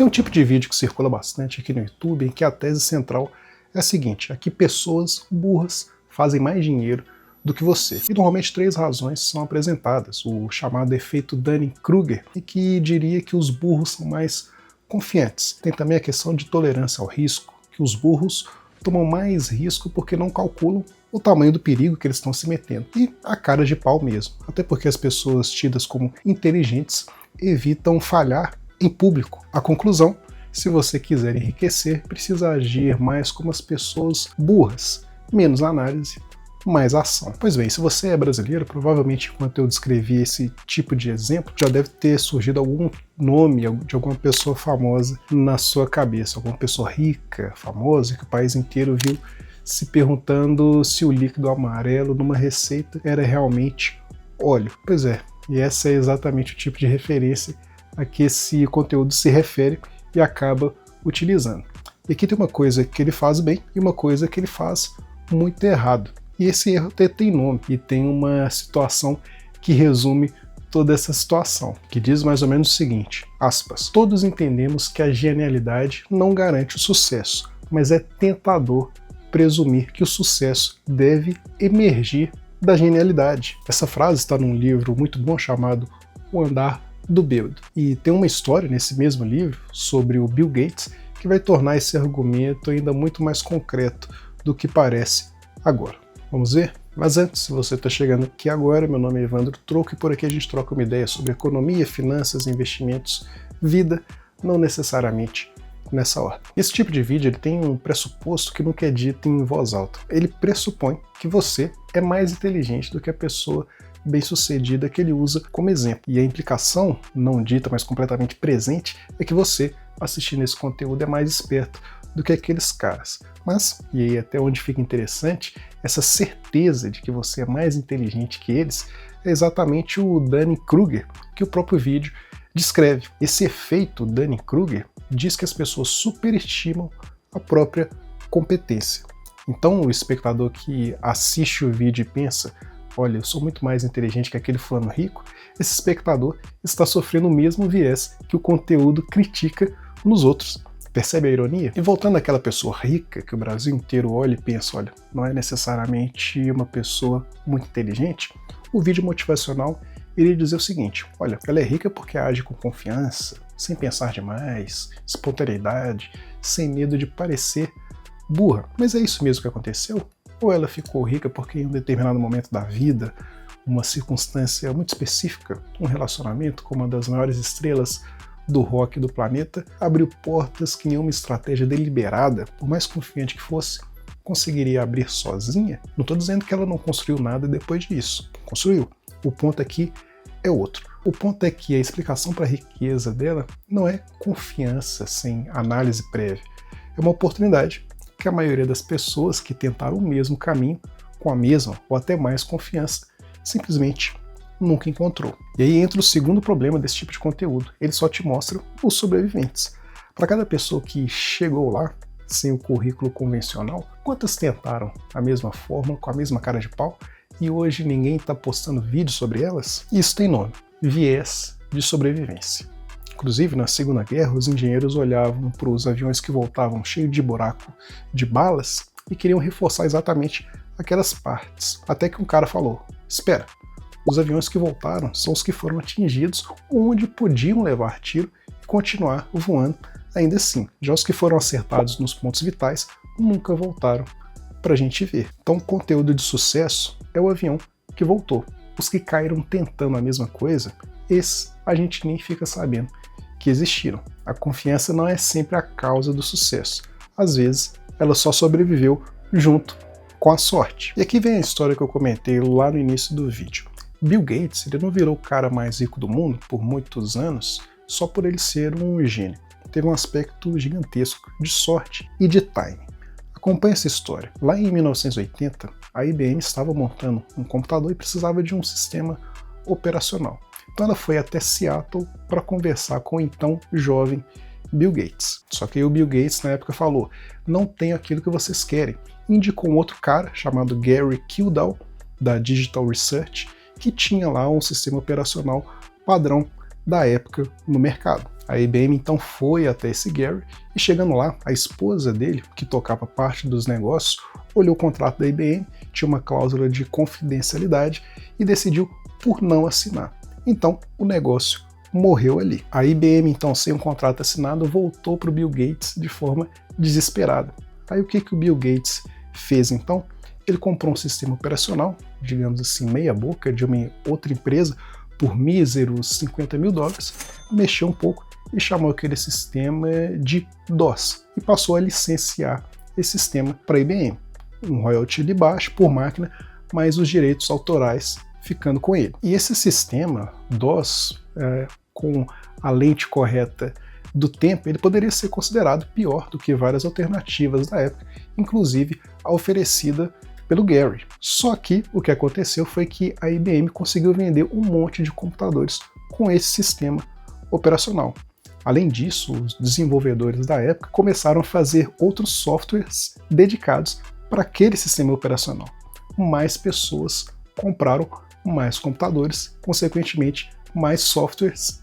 Tem um tipo de vídeo que circula bastante aqui no YouTube em que a tese central é a seguinte: é que pessoas burras fazem mais dinheiro do que você. E normalmente 3 razões são apresentadas, o chamado efeito Dunning-Kruger, e que diria que os burros são mais confiantes. Tem também a questão de tolerância ao risco, que os burros tomam mais risco porque não calculam o tamanho do perigo que eles estão se metendo. E a cara de pau mesmo, até porque as pessoas tidas como inteligentes evitam falhar em público. A conclusão: se você quiser enriquecer, precisa agir mais como as pessoas burras, menos análise, mais ação. Pois bem, se você é brasileiro, provavelmente enquanto eu descrevi esse tipo de exemplo, já deve ter surgido algum nome de alguma pessoa famosa na sua cabeça, alguma pessoa rica, famosa, que o país inteiro viu se perguntando se o líquido amarelo numa receita era realmente óleo. Pois é, e essa é exatamente o tipo de referência a que esse conteúdo se refere e acaba utilizando. E aqui tem uma coisa que ele faz bem e uma coisa que ele faz muito errado. E esse erro até tem nome, e tem uma situação que resume toda essa situação, que diz mais ou menos o seguinte, aspas: todos entendemos que a genialidade não garante o sucesso, mas é tentador presumir que o sucesso deve emergir da genialidade. Essa frase está num livro muito bom chamado O Andar do Bêbado. E tem uma história nesse mesmo livro sobre o Bill Gates que vai tornar esse argumento ainda muito mais concreto do que parece agora. Vamos ver? Mas antes, se você está chegando aqui agora, meu nome é Evandro Troco e por aqui a gente troca uma ideia sobre economia, finanças, investimentos, vida, não necessariamente nessa ordem. Esse tipo de vídeo ele tem um pressuposto que nunca é dito em voz alta. Ele pressupõe que você é mais inteligente do que a pessoa bem-sucedida que ele usa como exemplo. E a implicação, não dita, mas completamente presente, é que você, assistindo esse conteúdo, é mais esperto do que aqueles caras. Mas, e aí até onde fica interessante, essa certeza de que você é mais inteligente que eles é exatamente o Dunning-Kruger que o próprio vídeo descreve. Esse efeito Dunning-Kruger diz que as pessoas superestimam a própria competência. Então o espectador que assiste o vídeo e pensa: olha, eu sou muito mais inteligente que aquele fulano rico, esse espectador está sofrendo o mesmo viés que o conteúdo critica nos outros. Percebe a ironia? E voltando àquela pessoa rica que o Brasil inteiro olha e pensa: olha, não é necessariamente uma pessoa muito inteligente, o vídeo motivacional iria dizer o seguinte: olha, ela é rica porque age com confiança, sem pensar demais, espontaneidade, sem medo de parecer burra. Mas é isso mesmo que aconteceu? Ou ela ficou rica porque em um determinado momento da vida, uma circunstância muito específica, um relacionamento com uma das maiores estrelas do rock do planeta, abriu portas que nenhuma estratégia deliberada, por mais confiante que fosse, conseguiria abrir sozinha? Não estou dizendo que ela não construiu nada depois disso. Construiu. O ponto aqui é outro. O ponto é que a explicação para a riqueza dela não é confiança sem análise prévia. É uma oportunidade que a maioria das pessoas que tentaram o mesmo caminho, com a mesma ou até mais confiança, simplesmente nunca encontrou. E aí entra o segundo problema desse tipo de conteúdo. Ele só te mostra os sobreviventes. Para cada pessoa que chegou lá, sem o currículo convencional, quantas tentaram a mesma forma, com a mesma cara de pau, e hoje ninguém está postando vídeo sobre elas? Isso tem nome: viés de sobrevivência. Inclusive, na Segunda Guerra, os engenheiros olhavam para os aviões que voltavam cheios de buraco de balas e queriam reforçar exatamente aquelas partes. Até que um cara falou: espera, os aviões que voltaram são os que foram atingidos onde podiam levar tiro e continuar voando ainda assim. Já os que foram acertados nos pontos vitais nunca voltaram para a gente ver. Então, o conteúdo de sucesso é o avião que voltou. Os que caíram tentando a mesma coisa, esses a gente nem fica sabendo que existiram. A confiança não é sempre a causa do sucesso. Às vezes, ela só sobreviveu junto com a sorte. E aqui vem a história que eu comentei lá no início do vídeo. Bill Gates, ele não virou o cara mais rico do mundo por muitos anos só por ele ser um gênio. Teve um aspecto gigantesco de sorte e de timing. Acompanhe essa história. Lá em 1980, a IBM estava montando um computador e precisava de um sistema operacional. Então ela foi até Seattle para conversar com o então jovem Bill Gates. Só que aí o Bill Gates na época falou: não tenho aquilo que vocês querem. Indicou um outro cara chamado Gary Kildall, da Digital Research, que tinha lá um sistema operacional padrão da época no mercado. A IBM então foi até esse Gary e, chegando lá, a esposa dele, que tocava parte dos negócios, olhou o contrato da IBM, tinha uma cláusula de confidencialidade e decidiu por não assinar. Então o negócio morreu ali. A IBM, então, sem um contrato assinado, voltou para o Bill Gates de forma desesperada. Aí o que o Bill Gates fez então? Ele comprou um sistema operacional, digamos assim, meia boca, de uma outra empresa, por míseros $50 mil, mexeu um pouco e chamou aquele sistema de DOS e passou a licenciar esse sistema para a IBM. Um royalty ali baixo por máquina, mas os direitos autorais ficando com ele. E esse sistema DOS, com a lente correta do tempo, ele poderia ser considerado pior do que várias alternativas da época, inclusive a oferecida pelo Gary. Só que o que aconteceu foi que a IBM conseguiu vender um monte de computadores com esse sistema operacional. Além disso, os desenvolvedores da época começaram a fazer outros softwares dedicados para aquele sistema operacional. Mais pessoas compraram mais computadores, consequentemente mais softwares,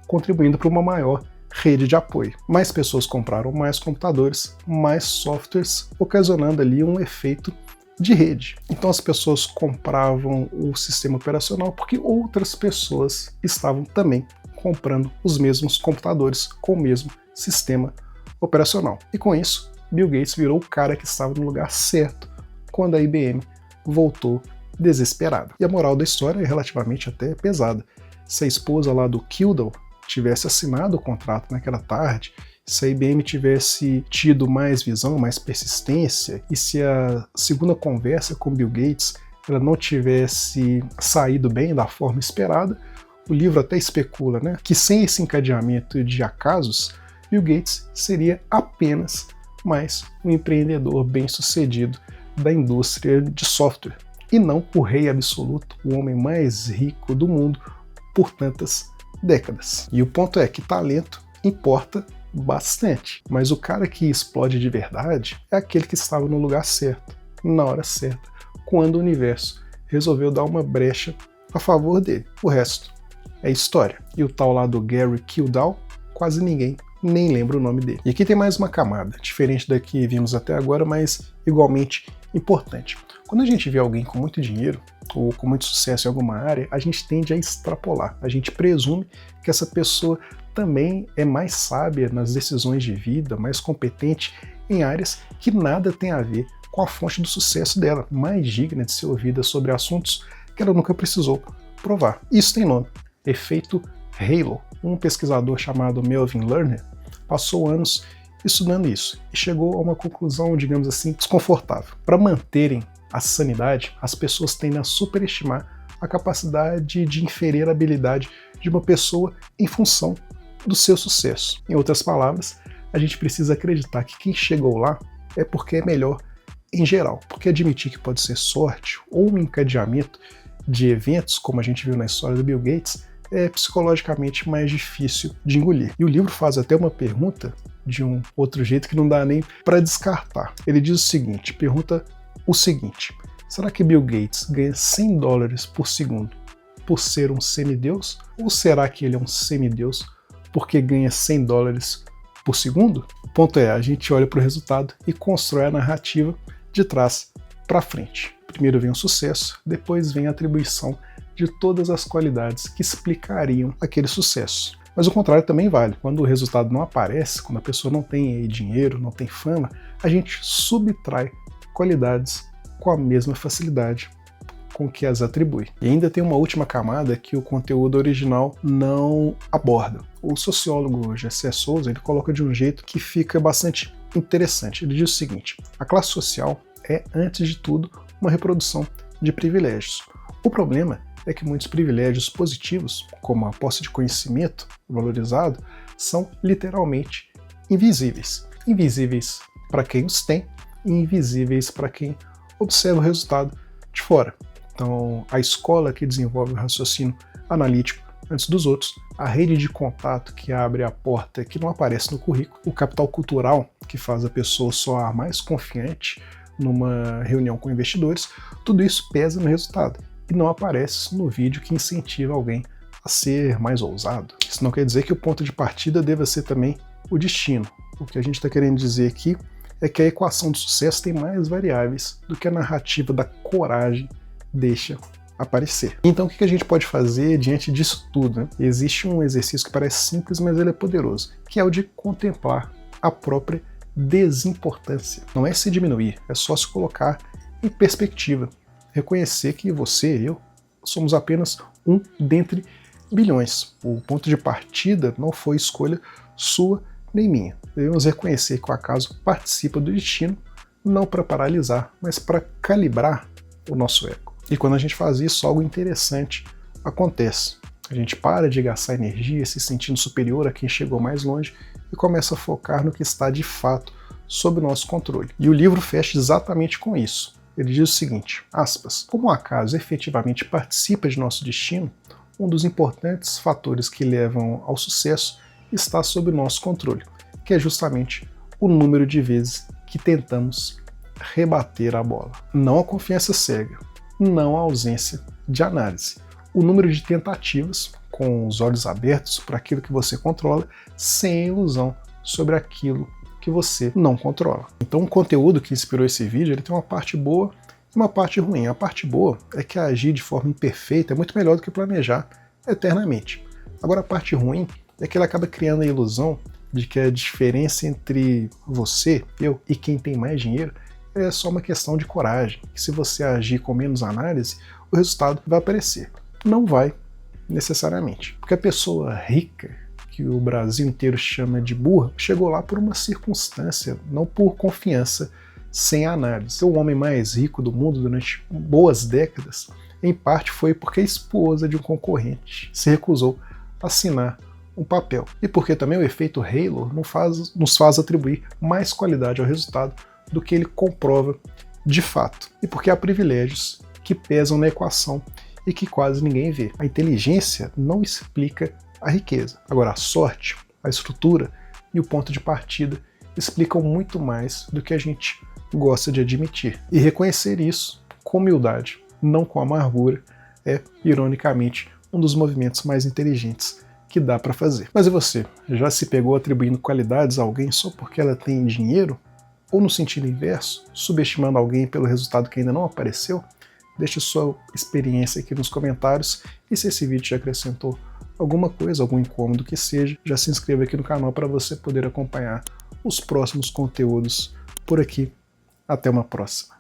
contribuindo para uma maior rede de apoio. Mais pessoas compraram mais computadores, mais softwares, ocasionando ali um efeito de rede. Então as pessoas compravam o sistema operacional porque outras pessoas estavam também comprando os mesmos computadores com o mesmo sistema operacional. E com isso, Bill Gates virou o cara que estava no lugar certo quando a IBM voltou desesperada. E a moral da história é relativamente até pesada. Se a esposa lá do Kildall tivesse assinado o contrato naquela tarde, se a IBM tivesse tido mais visão, mais persistência, e se a segunda conversa com Bill Gates ela não tivesse saído bem da forma esperada, o livro até especula, né, que sem esse encadeamento de acasos, Bill Gates seria apenas mais um empreendedor bem-sucedido da indústria de software, e não o rei absoluto, o homem mais rico do mundo por tantas décadas. E o ponto é que talento importa bastante, mas o cara que explode de verdade é aquele que estava no lugar certo, na hora certa, quando o universo resolveu dar uma brecha a favor dele. O resto é história. E o tal lá do Gary Kildall, quase ninguém nem lembra o nome dele. E aqui tem mais uma camada, diferente da que vimos até agora, mas igualmente importante. Quando a gente vê alguém com muito dinheiro ou com muito sucesso em alguma área, a gente tende a extrapolar. A gente presume que essa pessoa também é mais sábia nas decisões de vida, mais competente em áreas que nada tem a ver com a fonte do sucesso dela, mais digna de ser ouvida sobre assuntos que ela nunca precisou provar. Isso tem nome, efeito Halo. Um pesquisador chamado Melvin Lerner passou anos estudando isso e chegou a uma conclusão, digamos assim, desconfortável. Para manterem a sanidade, as pessoas tendem a superestimar a capacidade de inferir a habilidade de uma pessoa em função do seu sucesso. Em outras palavras, a gente precisa acreditar que quem chegou lá é porque é melhor em geral, porque admitir que pode ser sorte ou um encadeamento de eventos, como a gente viu na história do Bill Gates, é psicologicamente mais difícil de engolir. E o livro faz até uma pergunta de um outro jeito que não dá nem para descartar. Ele diz o seguinte, pergunta o seguinte: será que Bill Gates ganha $100 por segundo por ser um semideus? Ou será que ele é um semideus porque ganha $100 por segundo? O ponto é, a gente olha para o resultado e constrói a narrativa de trás para frente. Primeiro vem o sucesso, depois vem a atribuição de todas as qualidades que explicariam aquele sucesso. Mas o contrário também vale. Quando o resultado não aparece, quando a pessoa não tem dinheiro, não tem fama, a gente subtrai qualidades com a mesma facilidade com que as atribui. E ainda tem uma última camada que o conteúdo original não aborda. O sociólogo Gessé Souza ele coloca de um jeito que fica bastante interessante. Ele diz o seguinte: a classe social é, antes de tudo, uma reprodução de privilégios. O problema é que muitos privilégios positivos, como a posse de conhecimento valorizado, são literalmente invisíveis. Invisíveis para quem os tem e invisíveis para quem observa o resultado de fora. Então, a escola que desenvolve o raciocínio analítico antes dos outros, a rede de contato que abre a porta que não aparece no currículo, o capital cultural que faz a pessoa soar mais confiante numa reunião com investidores, tudo isso pesa no resultado e não aparece no vídeo que incentiva alguém a ser mais ousado. Isso não quer dizer que o ponto de partida deva ser também o destino. O que a gente está querendo dizer aqui é que a equação do sucesso tem mais variáveis do que a narrativa da coragem deixa aparecer. Então o que a gente pode fazer diante disso tudo? Né? Existe um exercício que parece simples, mas ele é poderoso, que é o de contemplar a própria desimportância. Não é se diminuir, é só se colocar em perspectiva. Reconhecer que você e eu somos apenas um dentre bilhões. O ponto de partida não foi escolha sua nem minha. Devemos reconhecer que o acaso participa do destino, não para paralisar, mas para calibrar o nosso ego. E quando a gente faz isso, algo interessante acontece. A gente para de gastar energia se sentindo superior a quem chegou mais longe e começa a focar no que está de fato sob o nosso controle. E o livro fecha exatamente com isso. Ele diz o seguinte, aspas, como o acaso efetivamente participa de nosso destino, um dos importantes fatores que levam ao sucesso está sob o nosso controle, que é justamente o número de vezes que tentamos rebater a bola. Não a confiança cega, não a ausência de análise. O número de tentativas, com os olhos abertos para aquilo que você controla, sem ilusão sobre aquilo que você não controla. Então o conteúdo que inspirou esse vídeo, ele tem uma parte boa e uma parte ruim. A parte boa é que agir de forma imperfeita é muito melhor do que planejar eternamente. Agora a parte ruim é que ele acaba criando a ilusão de que a diferença entre você, eu e quem tem mais dinheiro é só uma questão de coragem, que se você agir com menos análise, o resultado vai aparecer. Não vai, necessariamente. Porque a pessoa rica, que o Brasil inteiro chama de burra, chegou lá por uma circunstância, não por confiança sem análise. O homem mais rico do mundo durante boas décadas, em parte foi porque a esposa de um concorrente se recusou a assinar um papel. E porque também o efeito Halo nos faz atribuir mais qualidade ao resultado do que ele comprova de fato. E porque há privilégios que pesam na equação e que quase ninguém vê. A inteligência não explica a riqueza. Agora, a sorte, a estrutura e o ponto de partida explicam muito mais do que a gente gosta de admitir. E reconhecer isso com humildade, não com amargura, é, ironicamente, um dos movimentos mais inteligentes que dá para fazer. Mas e você? Já se pegou atribuindo qualidades a alguém só porque ela tem dinheiro? Ou no sentido inverso, subestimando alguém pelo resultado que ainda não apareceu? Deixe sua experiência aqui nos comentários e se esse vídeo te acrescentou alguma coisa, algum incômodo que seja, já se inscreva aqui no canal para você poder acompanhar os próximos conteúdos por aqui. Até uma próxima.